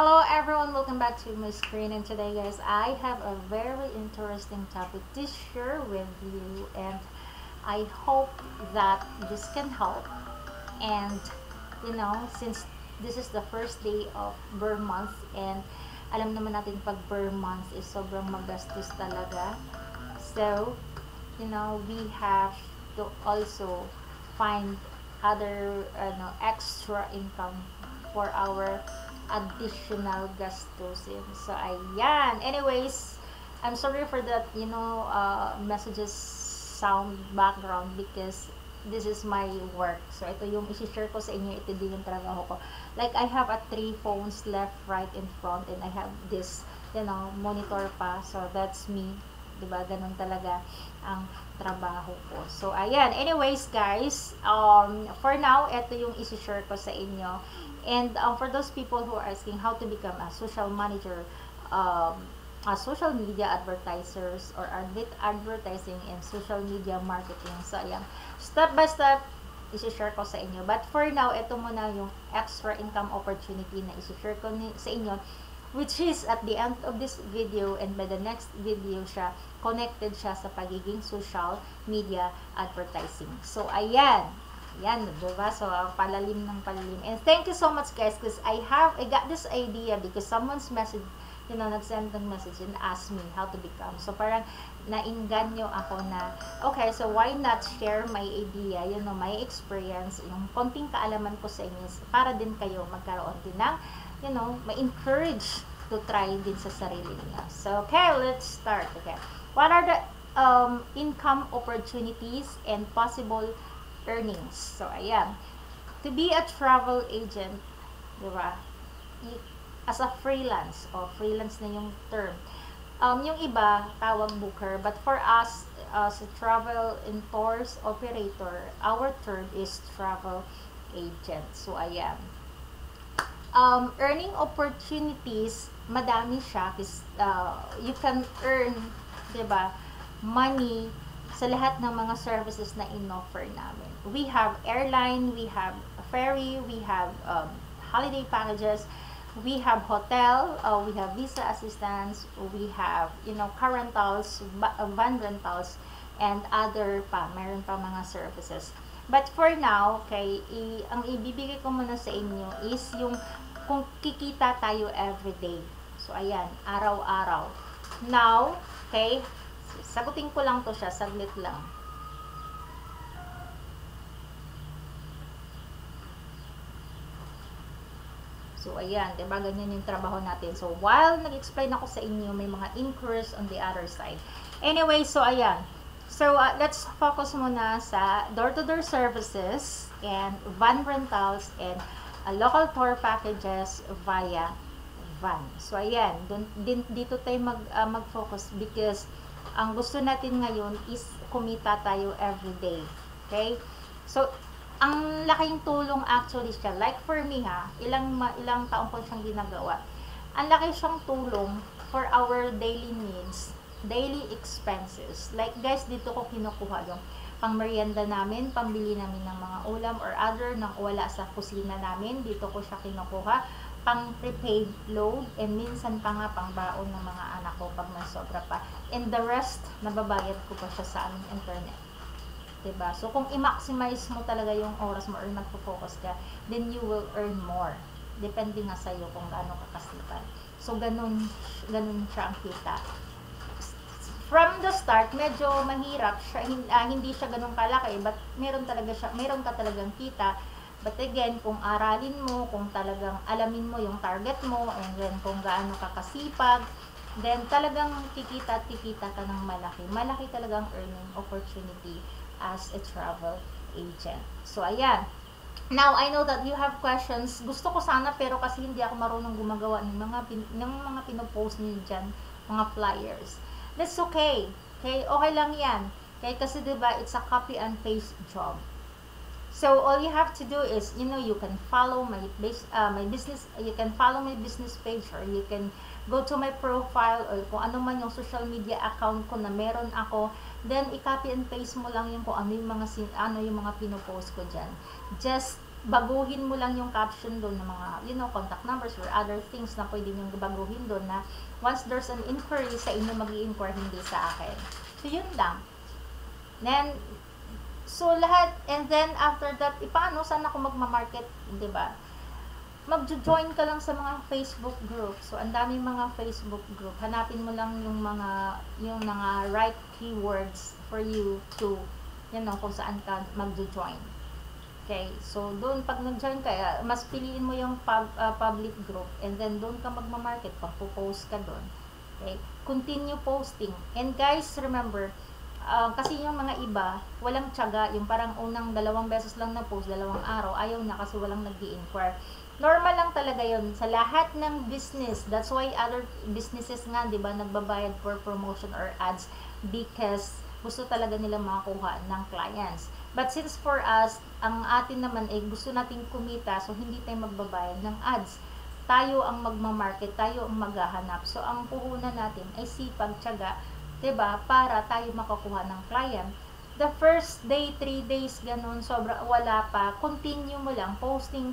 Hello everyone, welcome back to my screen, and today guys I have a very interesting topic to share with you, and I hope that this can help. And since this is the first day of Burr month, and alam naman natin pag Burr month is sobrang magastos talaga. So we have to also find other extra income for our additional gastusin. So, ayan. Anyways, I'm sorry for that, messages sound background because this is my work. So, ito yung isi-share ko sa inyo. Ito din yung trabaho ko. Like, I have a 3 phones left, right, and front. And I have this, monitor pa. So, that's me. Diba? Ganun talaga ang trabaho ko. So, ayan. Anyways, guys, for now, ito yung isi-share ko sa inyo. And for those people who are asking how to become a social manager, a social media advertisers, or advertising in social media marketing. So, ayan. Step by step, isi-share ko sa inyo. But for now, ito muna yung extra income opportunity na isi-share ko sa inyo, which is at the end of this video and by the next video siya, connected siya sa pagiging social media advertising. So, ayan. Yan, diba? So, palalim ng palalim. And thank you so much, guys, because I got this idea because someone's message, nag-send ng message and asked me how to become. So, parang nainganyo ako na, okay, so why not share my idea, my experience, yung konting kaalaman ko sa inyo, para din kayo magkaroon din ng, ma-encourage to try din sa sarili niya. So, okay, let's start. Okay. What are the income opportunities and possible earnings? So, ayan. To be a travel agent, diba? As a freelance, freelance na yung term. Yung iba, tawag booker, but for us, as a travel and tours operator, our term is travel agent. So, ayan. Earning opportunities, madami siya. You can earn, diba, money sa lahat ng mga services na in-offer namin. We have airline, we have ferry, we have holiday packages, we have hotel, we have visa assistance, we have, car rentals, van rentals, and other pa. Meron pa mga services. But for now, okay, ang ibibigay ko muna sa inyo is yung kung kikita tayo everyday. So, ayan, araw-araw. Now, okay, sagutin ko lang to siya, saglit lang. So, ayan, diba, ganyan yung trabaho natin. So, while nag-explain ako sa inyo, may mga inquiries on the other side. Anyway, so, ayan. So, let's focus muna sa door-to-door services and van rentals and local tour packages via van. So, ayan, dito tayo mag-focus because ang gusto natin ngayon is kumita tayo everyday. Okay? So, ang laking tulong actually siya. Like for me ilang taon ko siyang ginagawa. Ang laki siyang tulong for our daily needs, daily expenses. Like guys, dito ko kinukuha yung pang merienda namin, pambili namin ng mga ulam or other nang wala sa kusina namin. Dito ko siya kinukuha. Pang prepaid load, and minsan pa nga pang baon ng mga anak ko pag may sobra pa. And the rest, nababayad ko pa siya sa aming internet. Diba? So, kung i-maximize mo talaga yung oras mo or magpo-focus ka, then you will earn more. Depende nga sa'yo kung gaano kakasipan. So, ganun siya ang kita. From the start, medyo mahirap siya, hindi siya ganun kalaki, but meron ka talagang kita. But again, kung aralin mo, kung talagang alamin mo yung target mo, and then kung gaano kakasipag, then talagang kikita ka ng malaki. Malaki talagang earning opportunity as a travel agent. So, ayan. Now, I know that you have questions. Gusto ko sana, pero kasi hindi ako marunong gumagawa ng mga pinopost niyo dyan, mga flyers. That's okay. Okay? Okay lang yan. Okay? Kasi diba, it's a copy and paste job. So, all you have to do is, you can follow my business, you can follow my business page, or you can go to my profile, or kung ano man yung social media account ko na meron ako, then i-copy and paste mo lang yung kung ano yung mga pinopost ko dyan. Just baguhin mo lang yung caption doon ng mga, contact numbers or other things na pwede nyo baguhin doon na once there's an inquiry sa inyo, mag-i-inquire, hindi sa akin. So, yun lang. Then, so lahat, and then after that, paano, saan ako magmamarket, diba? Mag-join ka lang sa mga Facebook group. So, ang daming mga Facebook group. Hanapin mo lang yung mga right keywords for you to, kung saan ka mag-join. Okay, so doon pag nag-join ka, mas piliin mo yung public group, and then doon ka magma-market, pag-post ka doon. Okay, continue posting. And guys, remember, kasi yung mga iba, walang tiyaga, yung parang unang 2 beses lang na post, 2 araw, ayaw na kasi walang nag-i-inquire. Normal lang talaga yun sa lahat ng business. That's why other businesses nga, di ba, nagbabayad for promotion or ads, because gusto talaga nila makakuha ng clients. But since for us, ang atin naman ay gusto nating kumita, so hindi tayo magbabayad ng ads. Tayo ang magmamarket, tayo ang maghahanap. So ang puhunan natin ay sipag, tiyaga, 'di ba, para tayo makakuha ng client. The first day, 3 days, ganun, sobra, wala pa. Continue mo lang, posting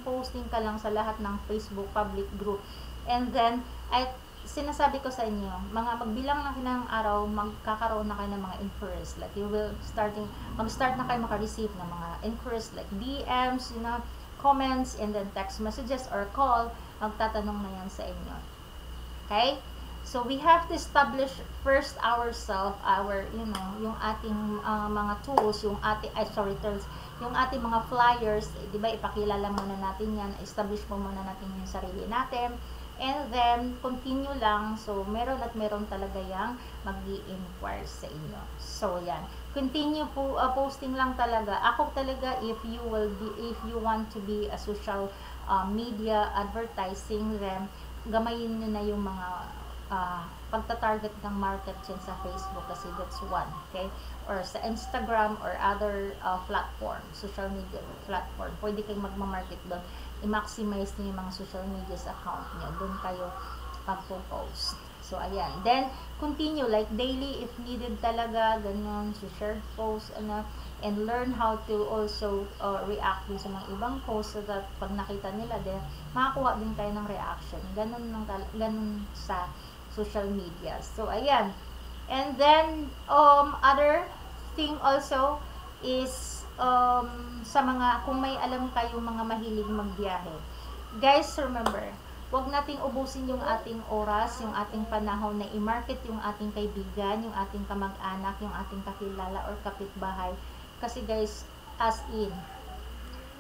ka lang sa lahat ng Facebook public group. And then, sinasabi ko sa inyo, magbilang na kayo ng araw, magkakaroon na kayo ng mga inquiries. Like, mag-start na kayo maka-receive ng mga inquiries like DMs, comments, and then text messages or call. Magtatanong na yan sa inyo. Okay? So, we have to establish first ourselves, yung ating mga tools, yung ating mga flyers, di ba, ipakilala muna natin yan, establish muna natin yung sarili natin, and then, continue lang, so, meron talaga yung mag-i-inquire sa inyo. So, yan. Continue po, posting lang talaga. Ako talaga, if you want to be a social media advertising, then, gamayin nyo na yung mga pagta-target ng market dyan sa Facebook, kasi that's one, okay? Or sa Instagram or other platform, social media platform, pwede kayong magma-market doon. I-maximize niyo yung mga social media account niyo, doon kayo magpo-post. So, ayan. Then, continue, like daily if needed talaga, ganyan, so share post, and learn how to also react din sa mga ibang posts, so that pag nakita nila din, makakuha din tayo ng reaction. Ganun sa social media. So, ayan. And then, other thing also is, sa mga, kung may alam kayong mga mahilig magbiyahe. Guys, remember, huwag nating ubusin yung ating oras, yung ating panahon na i-market yung ating kaibigan, yung ating kamag-anak, yung ating kakilala or kapitbahay. Kasi guys, as in,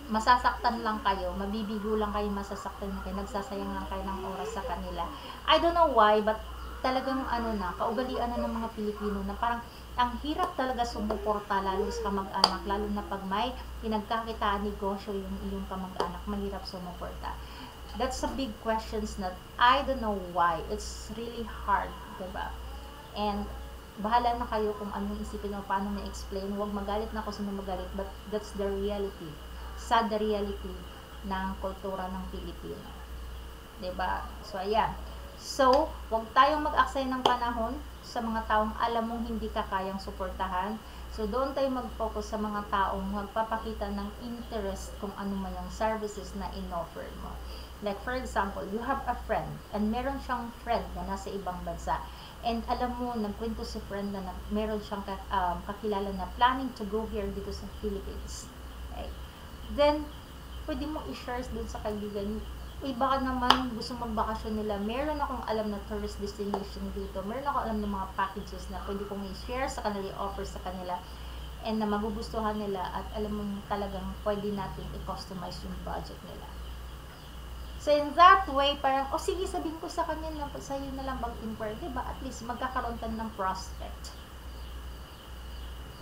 masasaktan lang kayo, mabibigo lang kayo, masasaktan lang kayo, nagsasayang lang kayo ng oras sa kanila. I don't know why, but talagang kaugalian na ng mga Pilipino na parang ang hirap talaga sumuporta, lalo sa kamag-anak, lalo na pag may pinagkakitaan negosyo yung iyong kamag-anak, mahirap sumuporta. That's a big questions that I don't know why. It's really hard, diba? And bahala na kayo kung anong isipin o paano na-explain. Huwag magalit na ako sa magalit, but that's the reality. Sad the reality ng kultura ng Pilipino. Diba? So, ayan. So, huwag tayong mag-aksay ng panahon sa mga taong alam mong hindi ka kayang suportahan. So, doon tayo mag-focus sa mga taong magpapakita ng interest kung ano man yung services na in-offer mo. Like, for example, you have a friend, and meron siyang friend na nasa ibang bansa. And alam mo, nagkwento si friend na meron siyang kakilala na planning to go here dito sa Philippines. Okay? Then, pwede mo i-share doon sa kaibigan, baka naman gusto magbakasyon nila, meron akong alam na tourist destination dito, meron akong alam ng mga packages na pwede kong i-share sa kanila, i-offer sa kanila, and na magugustuhan nila, at alam mo talagang pwede natin i-customize yung budget nila. So, in that way, parang, sige, sabihin ko sa kanya lang, sa'yo na lang mag-inquire, diba? At least, magkakaroon tayo ng prospect.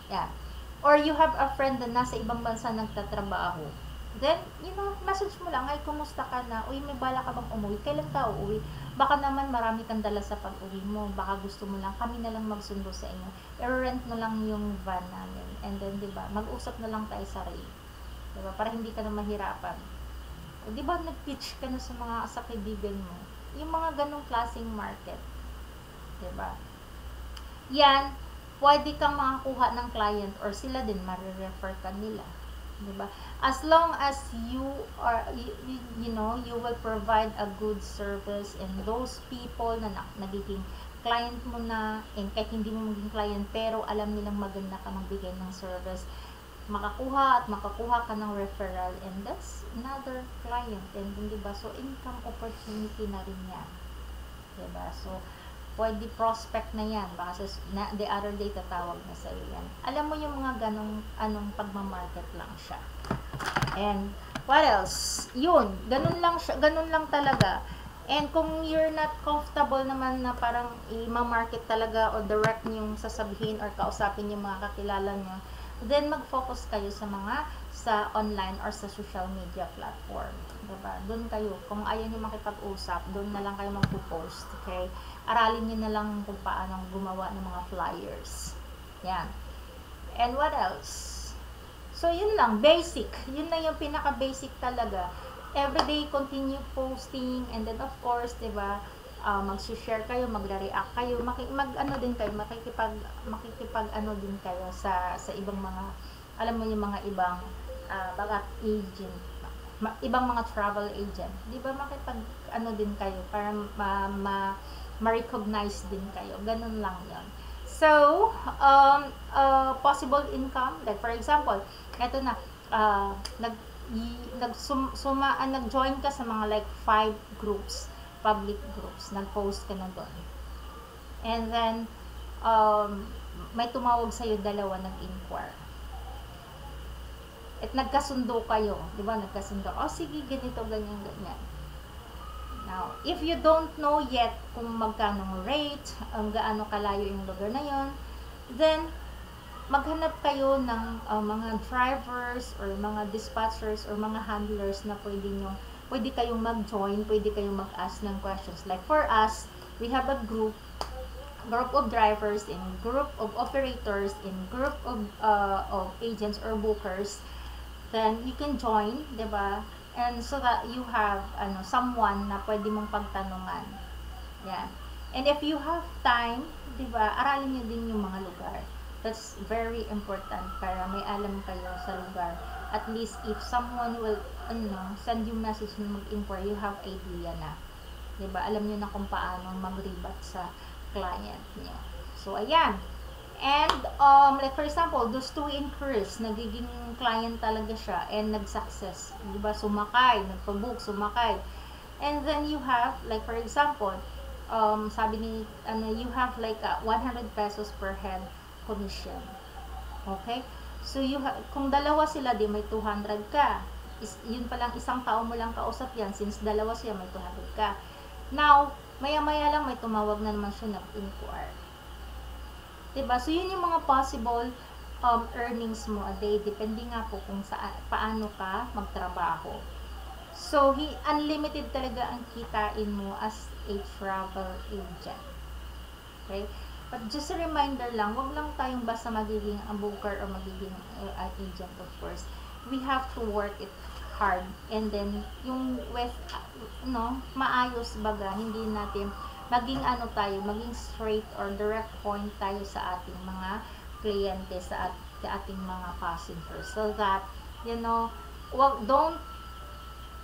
Yeah. Or you have a friend na nasa ibang bansa nagtatrabaho. Then, message mo lang, ay, kumusta ka na? Uy, may bala ka bang umuwi? Kailan ka uuwi? Baka naman marami kang dala sa pag-uwi mo. Baka gusto mo lang, kami na lang magsundo sa inyo. I-rent na lang yung van namin. And then, diba, mag-usap na lang tayo sa rate. Diba? Para hindi ka na mahirapan. O, diba, nag-pitch ka na sa kaibigan mo. Yung mga ganong klaseng market. Diba? Yan, pwede kang makakuha ng client or sila din, marirefer ka nila. Diba? As long as you are, you know, you will provide a good service, and those people na nagiging client mo na, and kahit hindi mo maging client, pero alam nilang maganda ka magbigay ng service, makakuha ka ng referral, and that's another client, and diba? So, income opportunity na rin yan. Diba? So, pwede prospect na yan. Baka the other day tatawag na sa'yo yan. Alam mo yung mga anong pagmamarket lang siya. And, what else? Yun, ganun lang siya, ganun lang talaga. And kung you're not comfortable naman na parang i-market talaga o direct yung sasabihin or kausapin yung mga kakilala nyo, then mag-focus kayo sa online or sa social media platform. Diba? Doon kayo, kung ayaw nyo makipag-usap, doon na lang kayo magpo-post. Okay? Aralin nyo na lang kung paano gumawa ng mga flyers. Yan. And what else? So, yun lang. Basic. Yun lang yung pinaka-basic talaga. Everyday, continue posting. And then, of course, diba, mag-share kayo, magre-react kayo, mag-ano din kayo, makikipag ano din kayo sa ibang mga, alam mo yung mga ibang mga agent, ibang mga travel agent, di ba, makipag ano din kayo para ma-recognize din kayo, ganun lang yon. So, possible income, like for example, eto na, nag-join ka sa mga like 5 groups, public groups, nag-post ka na doon. And then, may tumawag sa'yo, dalawa nag-inquire. At nagkasundo kayo, di ba? Nagkasundo, oh sige, ganito, ganyan, ganyan. Now, if you don't know yet kung magkano rate, gaano kalayo yung lugar na yon, then, maghanap kayo ng mga drivers or mga dispatchers or mga handlers na pwede kayong mag-join, pwede kayong mag-ask ng questions. Like for us, we have a group of drivers, and group of operators, and group of agents or bookers. Then you can join, diba? And so that you have someone na pwede mong pagtanungan. Yan. And if you have time, diba, aralin nyo din yung mga lugar. That's very important para may alam kayo sa lugar. At least if someone will send you message na mag-inquire, you have idea na. Diba? Alam nyo na kung paano mag-rebat sa client nyo. So, ayan. And, like for example, those 2 inquiries, nagiging client talaga siya and nag-success. Diba? Sumakay, nagpa-book, sumakay. And then you have, like for example, sabi ni, you have like 100 pesos per head commission. Okay? So, kung dalawa sila, di may 200 ka. Yun palang isang tao mo lang kausap yan. Since dalawa siya, may 200 ka. Now, maya-maya lang may tumawag na naman siya nag-inquire. Diba? So, yun yung mga possible earnings mo a day. Depende nga po kung paano ka magtrabaho. So, unlimited talaga ang kitain mo as a travel agent. Okay? But just a reminder lang, wag lang tayong basta magiging booker or magiging agent, of course. We have to work it hard. And then, yung with, maayos baga, hindi natin maging maging straight or direct point tayo sa ating mga kliyente, sa ating mga passengers. So that,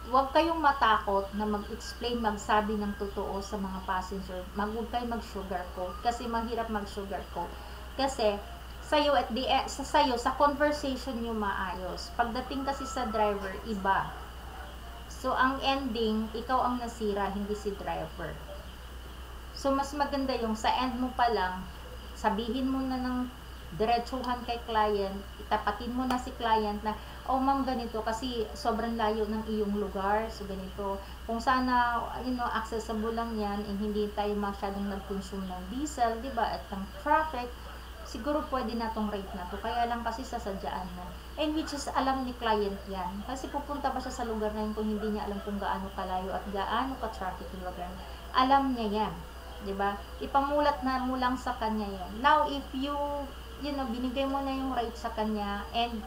wag kayong matakot na mag-explain, magsabi ng totoo sa mga passenger. Huwag kayong mag-sugarcoat kasi mahirap mag-sugarcoat. Kasi sa conversation nyo maayos. Pagdating kasi sa driver, iba. So, ang ending, ikaw ang nasira, hindi si driver. So, mas maganda yung sa end mo pa lang, sabihin mo na ng diretsuhan kay client, itapatin mo na si client na, oh ma'am, ganito kasi sobrang layo ng iyong lugar, so ganito. Kung sana, accessible lang yan, and hindi tayo masyadong nag-consume ng diesel, diba, at ng traffic, siguro pwede na tong rate na to. Kaya lang kasi sasadyaan na. And which is, alam ni client yan. Kasi pupunta ba siya sa lugar na yun kung hindi niya alam kung gaano kalayo at gaano ka-traffic yung lugar. Alam niya yan. Diba? Ipamulat na mo lang sa kanya yan. Now, if binigay mo na yung rate sa kanya, and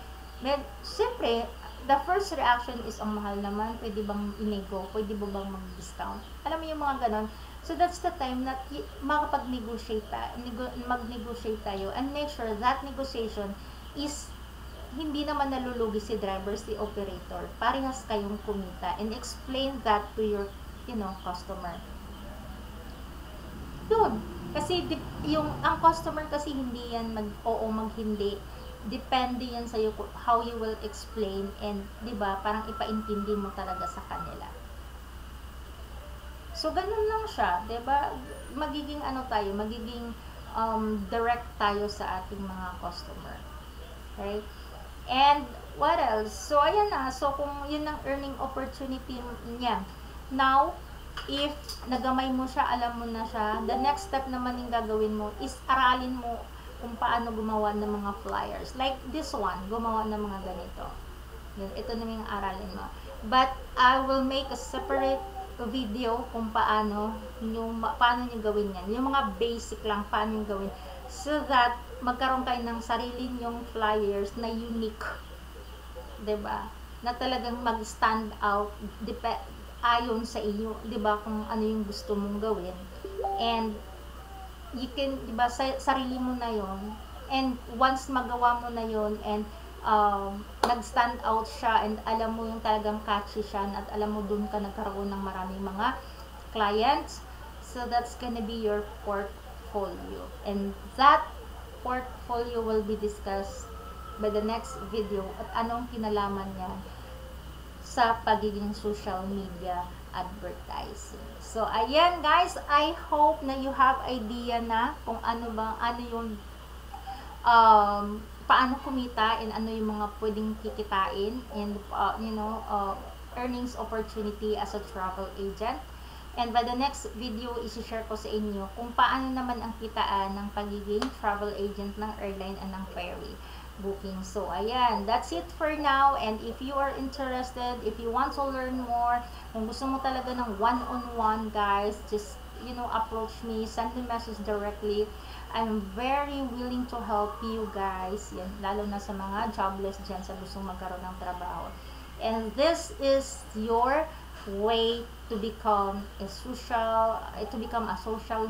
siyempre, the first reaction is, ang mahal naman, pwede bang inego? Pwede ba bang mag-discount? Alam mo yung mga ganon. So, that's the time na mag-negotiate tayo, and make sure that negotiation is hindi naman nalulugi si driver, si operator. Parehas kayong kumita, and explain that to your, customer. Yun. Kasi yung ang customer kasi hindi yan mag-oo, mag-hindi. Depende yan sa how you will explain, and 'di ba, parang ipaintindi mo talaga sa kanila. So ganun lang siya, 'di ba? Magiging magiging direct tayo sa ating mga customer. Right? And what else? So ayan na. So kung yun ang earning opportunity niya. Now, if nagamay mo siya, alam mo na siya, the next step naman yung gagawin mo is aralin mo kung paano gumawa ng mga flyers. Like this one, gumawa ng mga ganito. Ito naman yung aralin mo. But I will make a separate video kung paano nyo gawin yan. Yung mga basic lang, paano nyo gawin. So that magkaroon kayo ng sarili nyong flyers na unique. 'Di ba? Na talagang mag-stand out ayon sa iyo, 'di ba, kung ano yung gusto mong gawin. And you can, 'di ba, sarili mo na 'yon. And once magawa mo na 'yon, and nag-stand out siya, and alam mo yung talagang catchy siya, at alam mo dun ka nagkaroon ng maraming mga clients, so that's gonna be your portfolio. And that portfolio will be discussed by the next video, at anong kinalaman niya sa pagiging social media advertising. So ayan guys, I hope na you have idea na kung ano yung paano kumita, and ano yung mga pwedeng kikitain, and earnings opportunity as a travel agent. And by the next video, isi-share ko sa inyo kung paano naman ang kitaan ng pagiging travel agent ng airline and ng ferry booking. So ayan, that's it for now. And if you are interested, if you want to learn more, kung gusto mo talaga ng one-on-one, guys, just approach me, send me message directly. I'm very willing to help you guys, yan, lalo na sa mga jobless dyan sa gustong magkaroon ng trabaho. And this is your way to become a social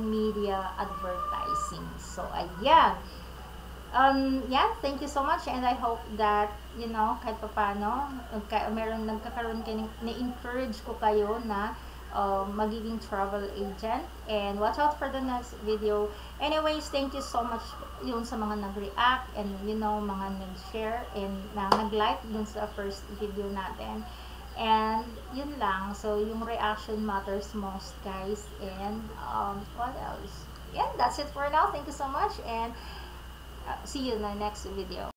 media advertising. So ayan, yeah, thank you so much, and I hope that kahit paano nagkakaroon kayo, na-encourage ko kayo na magiging travel agent. And watch out for the next video. Anyways, thank you so much yun sa mga nag-react, and mga nag-share, and nag-like dun sa first video natin. And yun lang. So yung reaction matters most, guys. And what else? Yeah, that's it for now. Thank you so much, and see you in the next video.